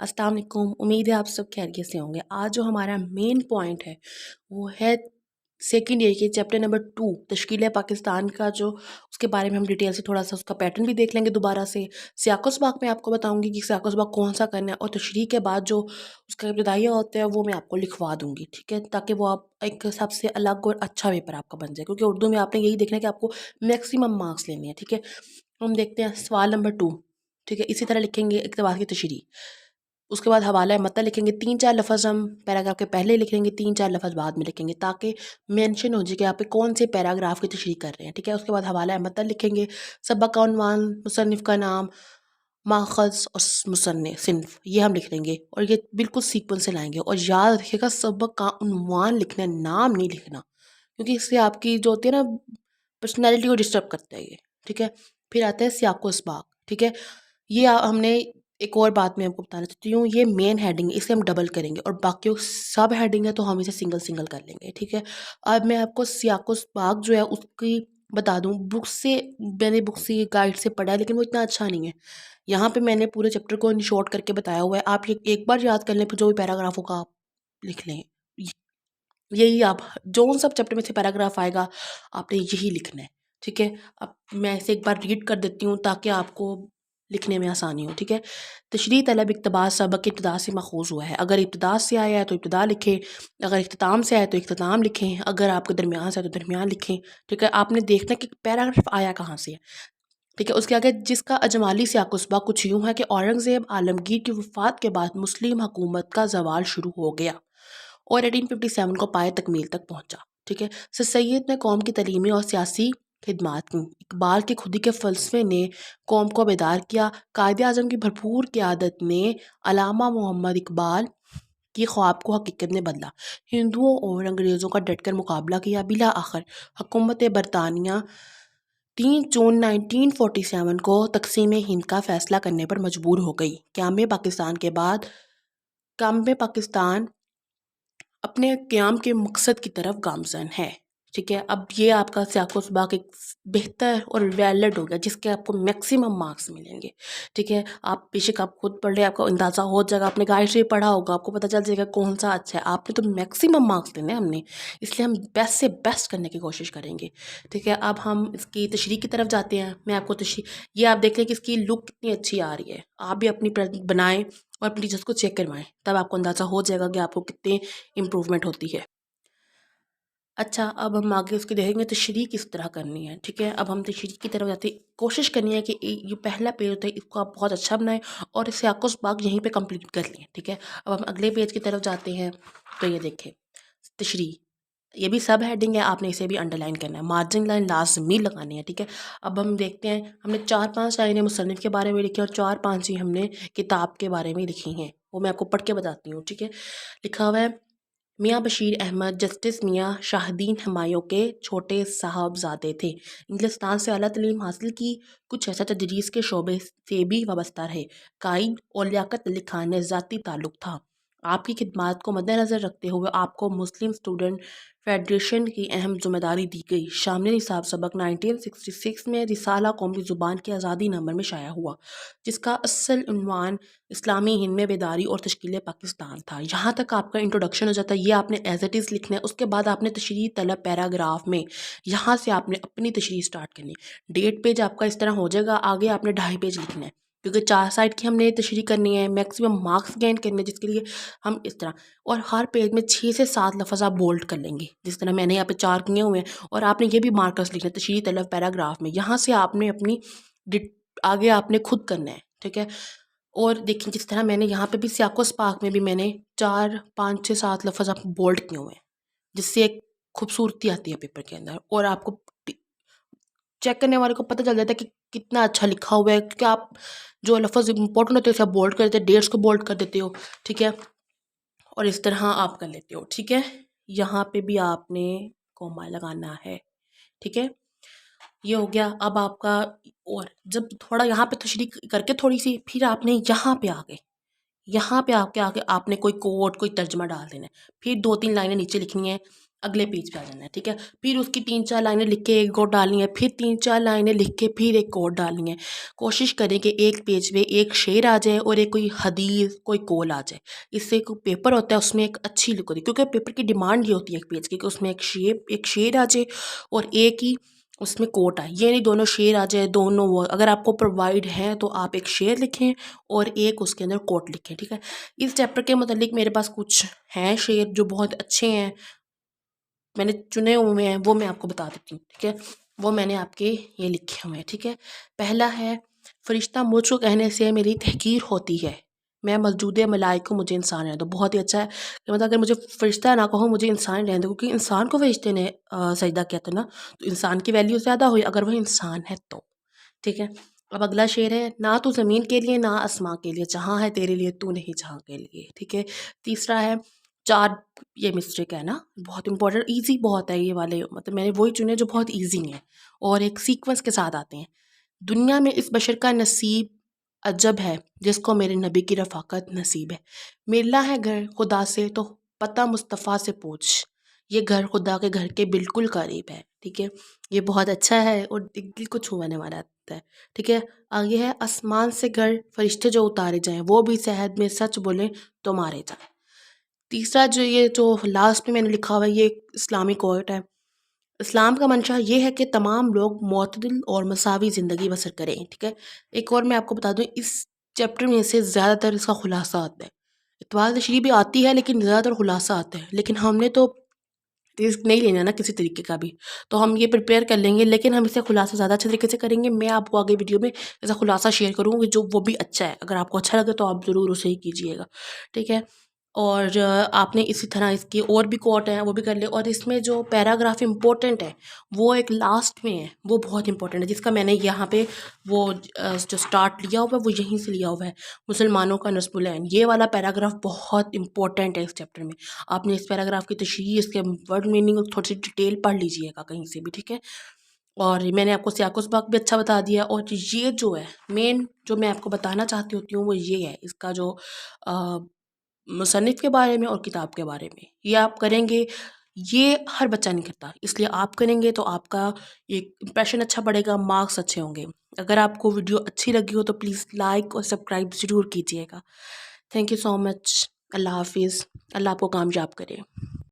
अस्सलाम वालेकुम। उम्मीद है आप सब खैरियत से होंगे। आज जो हमारा मेन पॉइंट है वो है सेकंड ईयर के चैप्टर नंबर 2 तश्कील पाकिस्तान का, जो उसके बारे में हम डिटेल से थोड़ा सा उसका पैटर्न भी देख लेंगे दोबारा से। सियाक़-व-सबाक़ में आपको बताऊंगी कि सियाक़-व-सबाक़ कौन सा करना है, और तशरीह के बाद जो उसका इब्तिदाइया होता है वो मैं आपको लिखवा दूंगी, ठीक है, ताकि वो आप एक सबसे अलग और अच्छा पेपर आपका बन जाए, क्योंकि उर्दू में आपने यही देखना है कि आपको मैक्सिमम मार्क्स लेने हैं, ठीक है। हम देखते हैं सवाल नंबर 2, ठीक है। इसी तरह लिखेंगे इक़्तिबास की तशरीह, उसके बाद हवाला मतन लिखेंगे। 3-4 लफ्ज़ हम पैराग्राफ के पहले लिखेंगे, 3-4 लफ्ज़ बाद में लिखेंगे, ताकि मेंशन हो जाए कि आप कौन से पैराग्राफ की तशरीह कर रहे हैं, ठीक है। उसके बाद हवाला मतन लिखेंगे, सबक का उन्वान, मुसन्निफ़ का नाम, माख़ज़ और सिन्फ़, ये हम लिख लेंगे, और ये बिल्कुल सीक्वेंस से लाएंगे। और याद रखिएगा सबक का उन्वान लिखना है, नाम नहीं लिखना, क्योंकि इससे आपकी जो होती है ना पर्सनैलिटी को डिस्टर्ब करता है ये, ठीक है। फिर आता है सियाक़-व-सबाक़, ठीक है। ये हमने एक और बात मैं आपको बताना चाहती हूँ, ये मेन हेडिंग है, इसे हम डबल करेंगे, और बाकी सब हेडिंग है तो हम इसे सिंगल सिंगल कर लेंगे, ठीक है। अब मैं आपको सियाक़-व-सबाक़ जो है उसकी बता दूँ, बुक से मैंने बुक से गाइड से पढ़ा है, लेकिन वो इतना अच्छा नहीं है। यहाँ पे मैंने पूरे चैप्टर को शॉर्ट करके बताया हुआ है, आप ये एक बार याद कर लें, फिर जो भी पैराग्राफ होगा आप लिख लें। यही आप जो सब चैप्टर में से पैराग्राफ आएगा आपने यही लिखना है, ठीक है। अब मैं इसे एक बार रीड कर देती हूँ ताकि आपको लिखने में आसानी हो, ठीक है। तशरीह तलब इक़्तिबास सबक के इब्तिदा से माखूज़ हुआ है। अगर इब्तिदा से आया है तो इब्तिदा लिखें, अगर इख्तिताम से आया तो इख्तिताम लिखें, अगर आपके दरमियान से आया तो दरमियान लिखें, ठीक है। आपने देखना कि पैराग्राफ आया कहाँ से है, ठीक है। उसके आगे जिसका अजमाली सियाक़-व-सबाक़ कुछ यूँ है कि औरंगज़ेब आलमगीर की वफ़ात के बाद मुस्लिम हुकूमत का ज़वाल शुरू हो गया और 1857 को पाए तकमील तक पहुँचा, ठीक है। सर सैयद ने कौम की तलीमी और सियासी खिदमात की। इकबाल के खुदी के फ़लसफ़े ने कौम को बेदार किया। कायद-ए-आज़म की भरपूर क़यादत ने अल्लामा मोहम्मद इकबाल की ख्वाब को हकीकत में बदला। हिंदुओं और अंग्रेज़ों का डटकर मुकाबला किया। बिला आखिर हुकूमत बरतानिया 3 जून 1947 को तक़सीम हिंद का फ़ैसला करने पर मजबूर हो गई। क़याम पाकिस्तान के बाद क़याम पाकिस्तान अपने क़याम के मकसद की तरफ गामज़न है, ठीक है। अब ये आपका सियाक़-व-सबाक़ एक बेहतर और वैलिड हो गया, जिसके आपको मैक्सिमम मार्क्स मिलेंगे, ठीक है। आप बेशक आप खुद पढ़ लें, आपको अंदाज़ा हो जाएगा, आपने गाइड से पढ़ा होगा, आपको पता चल जाएगा कौन सा अच्छा है। आपने तो मैक्सिमम मार्क्स लेने हैं हमने, इसलिए हम बेस्ट से बेस्ट करने की कोशिश करेंगे, ठीक है। अब हम इसकी तशरीह की तरफ जाते हैं। मैं आपको तशरीह, ये आप देख लें कि इसकी लुक कितनी अच्छी आ रही है। आप भी अपनी बनाएं और अपनी टीचर्स को चेक करवाएं, तब आपको अंदाज़ा हो जाएगा कि आपको कितनी इम्प्रूवमेंट होती है। अच्छा, अब हम आगे उसकी देखेंगे तशरीह किस तरह करनी है, ठीक है। अब हम तशरीह की तरफ जाते कोशिश करनी है कि ये पहला पेज होता है इसको आप बहुत अच्छा बनाएं और इसे सियाक़-व-सबाक़ यहीं पे कंप्लीट कर लें, ठीक है। अब हम अगले पेज की तरफ जाते हैं, तो ये देखें तशरीह, ये भी सब हेडिंग है, आपने इसे भी अंडरलाइन करना है, मार्जिन लाइन लाज़मी लगानी है, ठीक है। अब हम देखते हैं, हमने 4-5 लाइनें मुसन्निफ़ के बारे में लिखी और 4-5 ही हमने किताब के बारे में लिखी हैं, वो मैं आपको पढ़ के बताती हूँ, ठीक है। लिखा हुआ है, मियाँ बशीर अहमद जस्टिस मियाँ शाहदीन हुमायूं के छोटे साहबजादे थे। इंग्लिस्तान से आला तालीम हासिल की, कुछ ऐसा तदरीस के शोबे से भी वाबस्ता रहे। कायद और लियाकत अली खान ने ज़ाती ताल्लुक़ था। आपकी खिदमात को मद्देनज़र रखते हुए आपको मुस्लिम स्टूडेंट फेडरेशन की अहम जिम्मेदारी दी गई। शामिल निसाब सबक 1966 में रिसाला कौमी ज़ुबान की आज़ादी नंबर में शाया हुआ, जिसका असल उन्वान इस्लामी हिंद में बेदारी और तश्कील पाकिस्तान था। यहाँ तक आपका इंट्रोडक्शन हो जाता है, ये आपने एज इट इज़ लिखना है। उसके बाद आपने तशरीह तलब पैराग्राफ में यहाँ से आपने अपनी तशरीह स्टार्ट करनी है। 1.5 पेज आपका इस तरह हो जाएगा, आगे आपने 2.5 पेज लिखना है, क्योंकि 4 साइड की हमने तशरीह करनी है, मैक्सिमम मार्क्स गेन करने हैं, जिसके लिए हम इस तरह, और हर पेज में 6 से 7 लफ्ज़ आप बोल्ड कर लेंगे, जिस तरह मैंने यहाँ पे 4 किए हुए हैं। और आपने ये भी मार्कर्स लिखना है तशरीह तलब पैराग्राफ में, यहाँ से आपने अपनी आगे आपने खुद करना है, ठीक है। और देखिए जिस तरह मैंने यहाँ पे भी सियाक़-व-सबाक़ में भी मैंने 4, 5, 6, 7 लफ्ज़ आप बोल्ड किए हुए हैं, जिससे एक खूबसूरती आती है पेपर के अंदर, और आपको चेक करने वाले को पता चल जाता है कि कितना अच्छा लिखा हुआ है, कि आप जो लफ्ज़ इंपॉर्टेंट होते हैं उसे आप बोल्ड कर देते हो, डेट्स को बोल्ड कर देते हो, ठीक है। और इस तरह आप कर लेते हो, ठीक है। यहाँ पे भी आपने कॉमा लगाना है, ठीक है। ये हो गया। अब आपका, और जब थोड़ा यहाँ पे तशरीह करके थोड़ी सी, फिर आपने यहाँ पे आके आपने कोई कोट कोई तर्जमा डाल देना है, फिर 2-3 लाइनें नीचे लिखनी है। اگلے پیج پہ آ جانا ہے، ٹھیک ہے. پھر اس کی 3-4 لائنیں لکھ کے ایک اور ڈالنی ہے، پھر 3-4 لائنیں لکھ کے پھر ایک اور ڈالنی ہے. کوشش کریں کہ ایک پیج پہ ایک شعر آ جائے اور ایک کوئی حدیث کوئی قول آ جائے. اس سے کوئی پیپر ہوتا ہے اس میں ایک اچھی لک ہوتی ہے، کیونکہ پیپر کی ڈیمانڈ یہ ہوتی ہے ایک پیج کی کہ اس میں ایک شعر آ جائے اور ایک ہی اس میں کوٹ آئے. یہ نہیں دونوں شعر آ جائے دونوں وہ، اگر آپ کو پرووائڈ ہیں تو آپ ایک شعر لکھیں اور ایک اس کے اندر کوٹ لکھیں، ٹھیک ہے. اس چیپٹر کے متعلق میرے پاس کچھ ہیں شعر جو بہت اچھے ہیں، میں نے چنے ہوئے ہیں، وہ میں آپ کو بتا دیتی ہوں، ٹھیک ہے. وہ میں نے آپ کے یہ لکھے ہوئے ہیں، ٹھیک ہے. پہلا ہے: فرشتہ مجھ کو کہنے سے میری تحقیر ہوتی ہے، میں مسجود ملائک کو مجھے انسان رہنے دو. بہت ہی اچھا ہے کہ مطلب اگر مجھے فرشتہ نہ کہو مجھے انسان رہنے دو، کیونکہ انسان کو فرشتے نے سجدہ کیا تھا نا، تو انسان کی ویلیو زیادہ ہوئی اگر وہ انسان ہے تو، ٹھیک ہے. اب اگلا شعر ہے: نہ تو زمین کے لیے نہ آسمان کے لیے، جہاں ہے تیرے لیے تو نہیں جہاں کے لیے، ٹھیک ہے. تیسرا ہے: چار، یہ مسٹیک ہے نا، بہت امپورٹنٹ، ایزی بہت ہے یہ والے، مطلب میں نے وہی چنے جو بہت ایزی ہیں اور ایک سیکوینس کے ساتھ آتے ہیں. دنیا میں اس بشر کا نصیب عجب ہے، جس کو میرے نبی کی رفاقت نصیب ہے. ملنا ہے گھر خدا سے تو پتہ مصطفیٰ سے پوچھ، یہ گھر خدا کے گھر کے بالکل قریب ہے، ٹھیک ہے. یہ بہت اچھا ہے اور دل کو چھونے والا ہے، ٹھیک ہے. آگے ہے: آسمان سے گھر فرشتے جو اتارے جائیں، وہ بھی صحت میں سچ بولیں تو مارے جائیں. تیسرا جو لاسٹ میں نے لکھا ہوا ہے یہ اسلامی کوٹ ہے. اسلام کا منشا یہ ہے کہ تمام لوگ معتدل اور مساوی زندگی بسر کریں، ٹھیک ہے. ایک اور میں آپ کو بتا دوں، اس چیپٹر میں سے زیادہ تر اس کا خلاصہ آتا ہے. اتوال تشریح بھی آتی ہے لیکن زیادہ تر خلاصہ آتا ہے، لیکن ہم نے تو رسک نہیں لینا نا کسی طریقے کا بھی، تو ہم یہ پریپیئر کر لیں گے، لیکن ہم اسے خلاصہ زیادہ اچھے طریقے سے کریں گے. میں آپ کو آگے ویڈیو میں ایسا خلاصہ شیئر کروں گی جو وہ بھی اچھا ہے، اگر آپ کو اچھا لگے تو آپ ضرور اسے ہی کیجیے گا، ٹھیک ہے. اور آپ نے اسی طرح اس کی اور بھی کوٹ ہیں وہ بھی کر لیں. اور اس میں جو پیراگراف امپورٹنٹ ہے وہ ایک لاسٹ میں ہے، وہ بہت امپورٹنٹ ہے، جس کا میں نے یہاں پہ وہ جو سٹارٹ لیا ہوا ہے وہ یہیں سے لیا ہوا ہے: مسلمانوں کا نصب العین. یہ والا پیراگراف بہت امپورٹنٹ ہے اس چیپٹر میں. آپ نے اس پیراگراف کی تشریح، اس کے ورڈ میننگ تھوڑی سی ڈیٹیل پڑھ لیجئے گا کہیں سے بھی، ٹھیک ہے. اور میں نے آپ کو سیاق و سباق بھی اچھا بتا دیا. اور یہ جو ہے مین جو میں آپ کو بتانا چاہتی ہوتی ہوں وہ یہ ہے، اس کا جو مصنف کے بارے میں اور کتاب کے بارے میں، یہ آپ کریں گے، یہ ہر بچہ نہیں کرتا، اس لیے آپ کریں گے تو آپ کا ایک امپریشن اچھا پڑے گا، مارکس اچھے ہوں گے. اگر آپ کو ویڈیو اچھی لگی ہو تو پلیز لائک اور سبسکرائب ضرور کیجیے گا. تھینک یو سو مچ. اللہ حافظ. اللہ آپ کو کامیاب کرے.